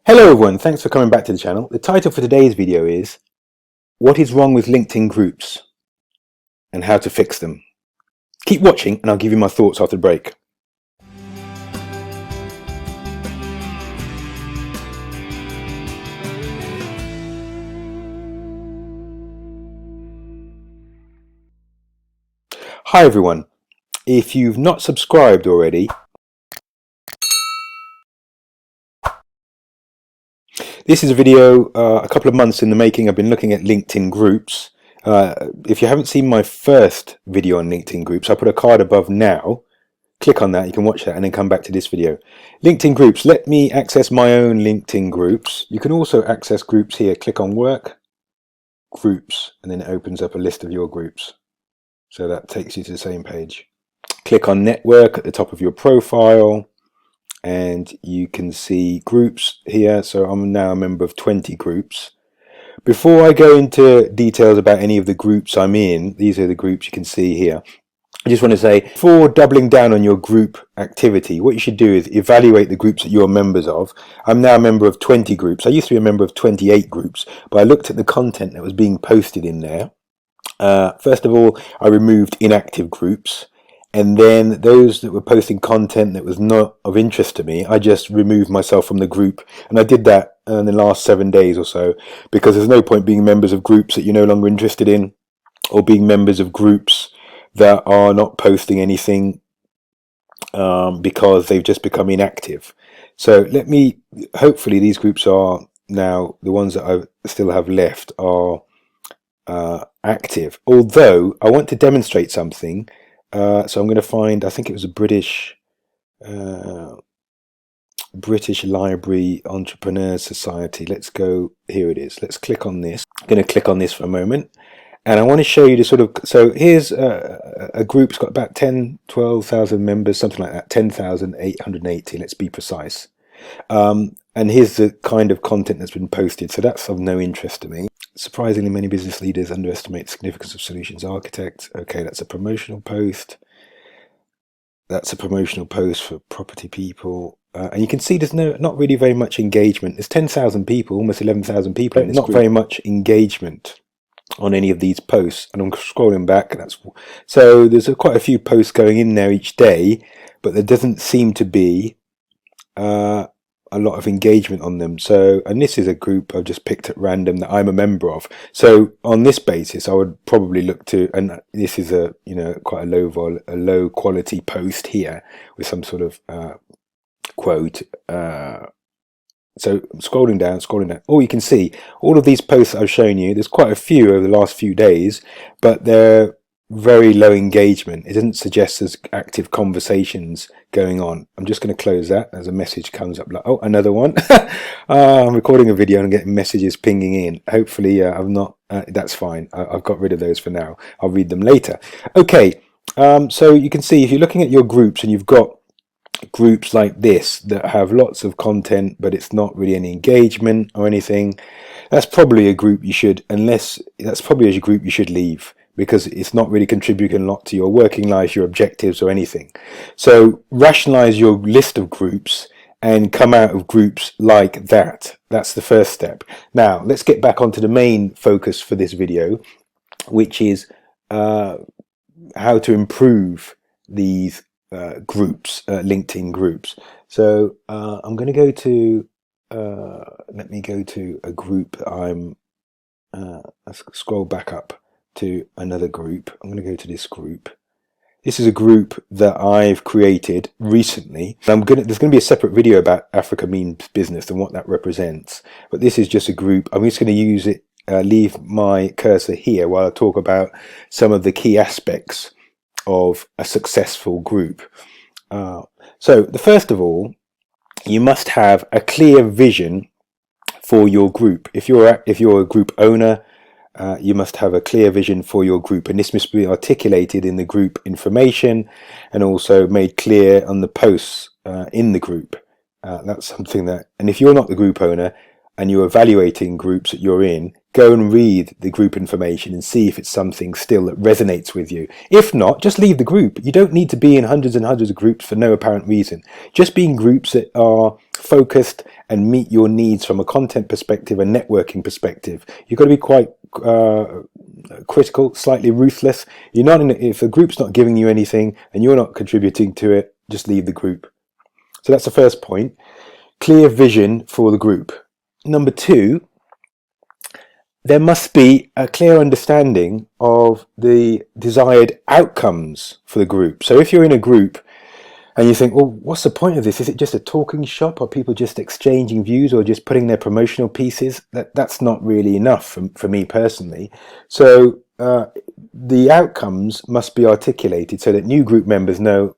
Hello everyone, thanks for coming back to the channel. The title for today's video is What is wrong with LinkedIn groups and how to fix them. Keep watching and I'll give you my thoughts after the break. Hi everyone, if you've not subscribed already, this is a video a couple of months in the making. I've been looking at LinkedIn groups. If you haven't seen my first video on LinkedIn groups, I put a card above now. Click on that, you can watch that and then come back to this video. LinkedIn groups, let me access my own LinkedIn groups. You can also access groups here. Click on work, groups, and then it opens up a list of your groups. So that takes you to the same page. Click on network at the top of your profile and you can see groups here. So I'm now a member of 20 groups. Before I go into details about any of the groups I'm in, these are the groups you can see here. I just want to say, before doubling down on your group activity, what you should do is evaluate the groups that you're members of. I'm now a member of 20 groups. I used to be a member of 28 groups, but I looked at the content that was being posted in there. First of all, I removed inactive groups, and then those that were posting content that was not of interest to me, I just removed myself from the group. And I did that in the last 7 days or so, because there's no point being members of groups that you're no longer interested in, or being members of groups that are not posting anything because they've just become inactive. So hopefully these groups are now, the ones that I still have left are active. Although I want to demonstrate something, so I'm going to find, I think it was a British Library Entrepreneurs Society. Let's go, here it is. Let's click on this. I'm going to click on this for a moment. And I want to show you the sort of, so here's a group that's got about 12,000 members, something like that, 10,880, let's be precise. And here's the kind of content that's been posted. So that's of no interest to me. Surprisingly, many business leaders underestimate the significance of solutions architects. Okay, that's a promotional post. That's a promotional post for property people. And you can see there's not really very much engagement. There's 10,000 people, almost 11,000 people in this group. Not very much engagement on any of these posts, and I'm scrolling back. So there's quite a few posts going in there each day, but there doesn't seem to be a lot of engagement on them. So, and this is a group I've just picked at random that I'm a member of. So on this basis, I would probably look to, and this is a quite a low quality post here with some sort of quote. So I'm scrolling down. Oh, you can see all of these posts that I've shown you. There's quite a few over the last few days, but they're very low engagement. It doesn't suggest there's active conversations going on. I'm just going to close that as a message comes up like, oh, another one. I'm recording a video and I'm getting messages pinging in. Hopefully I'm not, that's fine. I've got rid of those for now. I'll read them later. Okay, so you can see if you're looking at your groups and you've got groups like this that have lots of content but it's not really any engagement or anything, that's probably a group you should, that's probably a group you should leave, because it's not really contributing a lot to your working life, your objectives or anything. So rationalize your list of groups and come out of groups like that. That's the first step. Now let's get back onto the main focus for this video, which is how to improve these groups, LinkedIn groups. So I'm going to go to, let me go to a group that let's scroll back up to another group. I'm going to go to this group. This is a group that I've created recently. There's going to be a separate video about Africa Means Business and what that represents. But this is just a group. I'm just going to use it, leave my cursor here while I talk about some of the key aspects of a successful group. So the first of all, you must have a clear vision for your group. If you're a group owner, you must have a clear vision for your group, and this must be articulated in the group information and also made clear on the posts in the group. That's something that, and if you're not the group owner and you're evaluating groups that you're in, go and read the group information and see if it's something still that resonates with you. If not, just leave the group. You don't need to be in hundreds and hundreds of groups for no apparent reason. Just be in groups that are focused and meet your needs from a content perspective and networking perspective. You've got to be quite critical, slightly ruthless. You're not in, if a group's not giving you anything and you're not contributing to it, just leave the group. So that's the first point. Clear vision for the group. Number two, there must be a clear understanding of the desired outcomes for the group. So if you're in a group and you think, well, what's the point of this? Is it just a talking shop? Are people just exchanging views or just putting their promotional pieces? That's not really enough for me personally. So the outcomes must be articulated so that new group members know,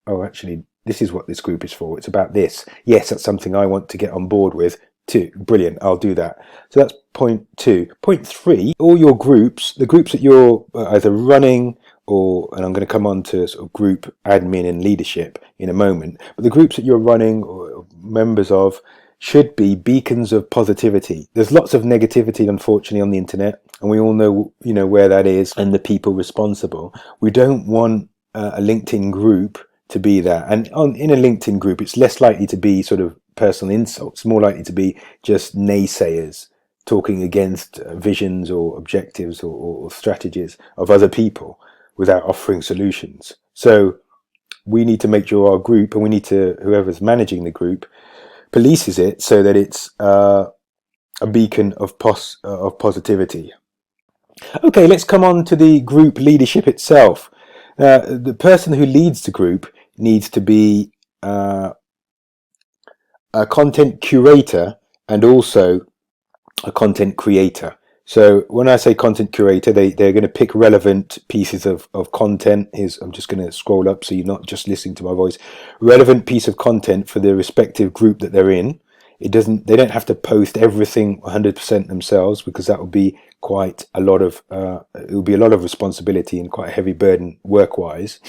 oh, actually, this is what this group is for. It's about this. Yes, that's something I want to get on board with too. Brilliant, I'll do that. So that's point two. Point three, all your groups, the groups that you're either running or, and I'm going to come on to sort of group admin and leadership in a moment, but the groups that you're running or members of should be beacons of positivity. There's lots of negativity, unfortunately, on the internet, and we all know, where that is and the people responsible. We don't want a LinkedIn group to be that. And in a LinkedIn group, it's less likely to be sort of personal insults, more likely to be just naysayers talking against visions or objectives or strategies of other people without offering solutions. So we need to make sure our group, and we need to, whoever's managing the group, polices it so that it's a beacon of positivity. Okay, let's come on to the group leadership itself. The person who leads the group needs to be a content curator and also a content creator. So when I say content curator, they're going to pick relevant pieces of content. I'm just going to scroll up so you're not just listening to my voice. Relevant piece of content for the respective group that they're in. They don't have to post everything 100% themselves, because that would be quite a lot of it will be a lot of responsibility and quite a heavy burden work-wise.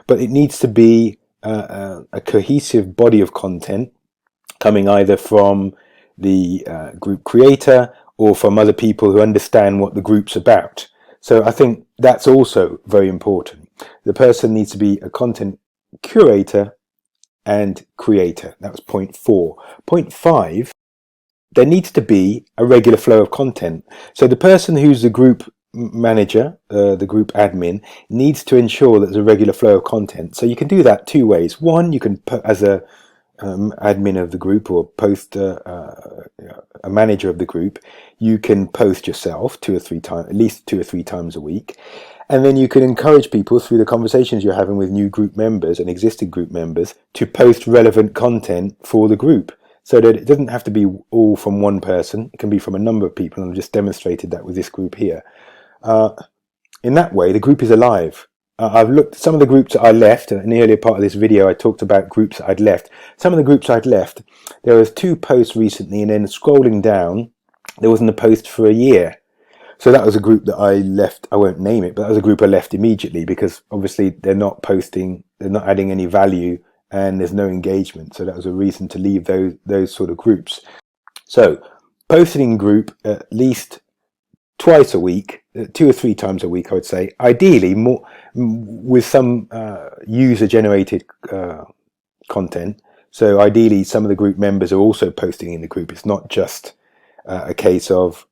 But it needs to be a cohesive body of content coming either from the group creator or from other people who understand what the group's about. So I think that's also very important. The person needs to be a content curator and creator. That was point 4. Point 5, there needs to be a regular flow of content. So the person who's the group manager, the group admin, needs to ensure that there's a regular flow of content. So you can do that two ways. One, you can put as a admin of the group or post a manager of the group, you can post yourself 2 or 3 times, at least 2 or 3 times a week. And then you can encourage people through the conversations you're having with new group members and existing group members to post relevant content for the group, so that it doesn't have to be all from one person. It can be from a number of people, and I've just demonstrated that with this group here. In that way, the group is alive. I've looked at some of the groups that I left, and in the earlier part of this video I talked about groups that I'd left. Some of the groups I'd left, there was 2 posts recently, and then scrolling down, there wasn't a post for a year. So that was a group that I left. I won't name it, but that was a group I left immediately, because obviously they're not posting, they're not adding any value, and there's no engagement. So that was a reason to leave those sort of groups. So posting in group at least twice a week, 2 or 3 times a week, I would say. Ideally, more with some user-generated content. So ideally, some of the group members are also posting in the group. It's not just a case of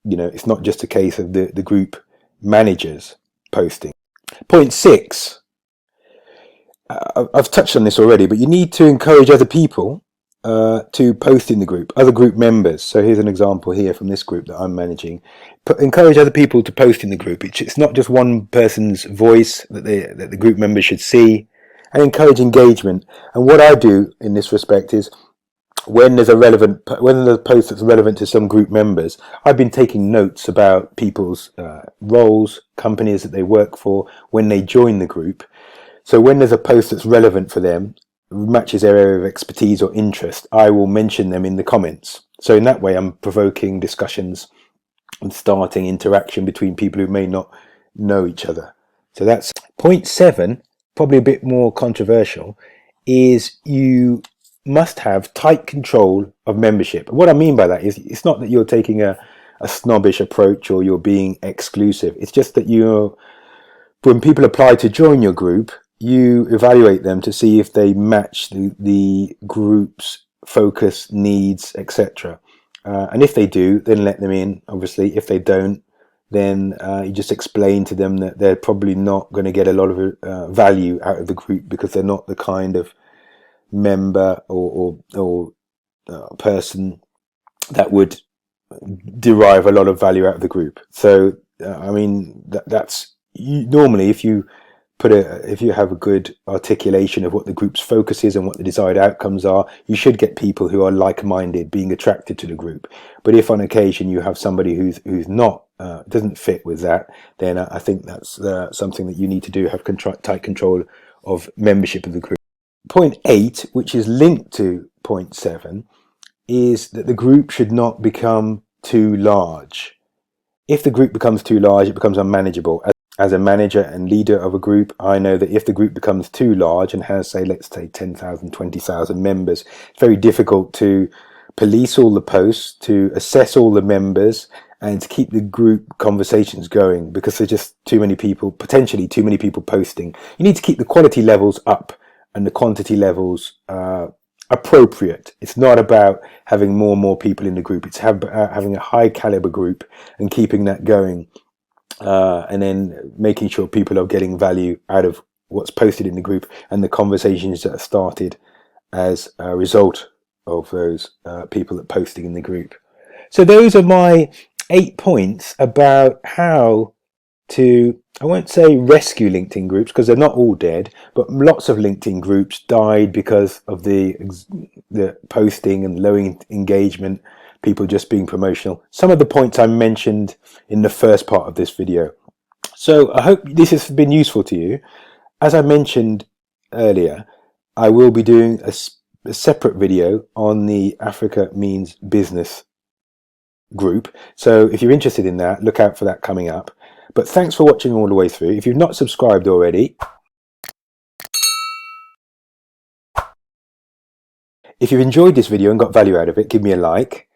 it's not just a case of the group managers posting. Point 6. I've touched on this already, but you need to encourage other people to post in the group, other group members. So here's an example here from this group that I'm managing. Encourage other people to post in the group. It's not just one person's voice that the group members should see, and encourage engagement. And what I do in this respect is, when there's a post that's relevant to some group members, I've been taking notes about people's roles, companies that they work for, when they join the group. So when there's a post that's relevant for them, matches their area of expertise or interest, I will mention them in the comments. So in that way, I'm provoking discussions and starting interaction between people who may not know each other. So that's point 7, probably a bit more controversial, is you must have tight control of membership. What I mean by that is, it's not that you're taking a a snobbish approach or you're being exclusive. It's just that when people apply to join your group, you evaluate them to see if they match the group's focus, needs, etc. And if they do, then let them in, obviously. If they don't, then you just explain to them that they're probably not going to get a lot of value out of the group because they're not the kind of member or person that would derive a lot of value out of the group. So I mean that's normally if you have a good articulation of what the group's focus is and what the desired outcomes are, you should get people who are like-minded being attracted to the group. But if on occasion you have somebody who's not doesn't fit with that, then I think that's something that you need to do, have tight control of membership of the group. Point 8, which is linked to point 7, is that the group should not become too large. If the group becomes too large, it becomes unmanageable. As a manager and leader of a group, I know that if the group becomes too large and has, say, let's say 10,000, 20,000 members, it's very difficult to police all the posts, to assess all the members, and to keep the group conversations going, because there's just too many people, potentially too many people posting. You need to keep the quality levels up and the quantity levels appropriate. It's not about having more and more people in the group. It's having a high caliber group and keeping that going, and then making sure people are getting value out of what's posted in the group and the conversations that are started as a result of those people that are posting in the group. So those are my 8 points about how to, I won't say rescue LinkedIn groups because they're not all dead, but lots of LinkedIn groups died because of the posting and low engagement, people just being promotional. Some of the points I mentioned in the first part of this video. So I hope this has been useful to you. As I mentioned earlier, I will be doing a separate video on the Africa Means Business group. So if you're interested in that, look out for that coming up. But thanks for watching all the way through. If you've not subscribed already, if you've enjoyed this video and got value out of it, give me a like.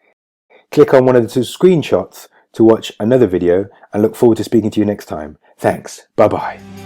Click on one of the 2 screenshots to watch another video, and look forward to speaking to you next time. Thanks. Bye-bye.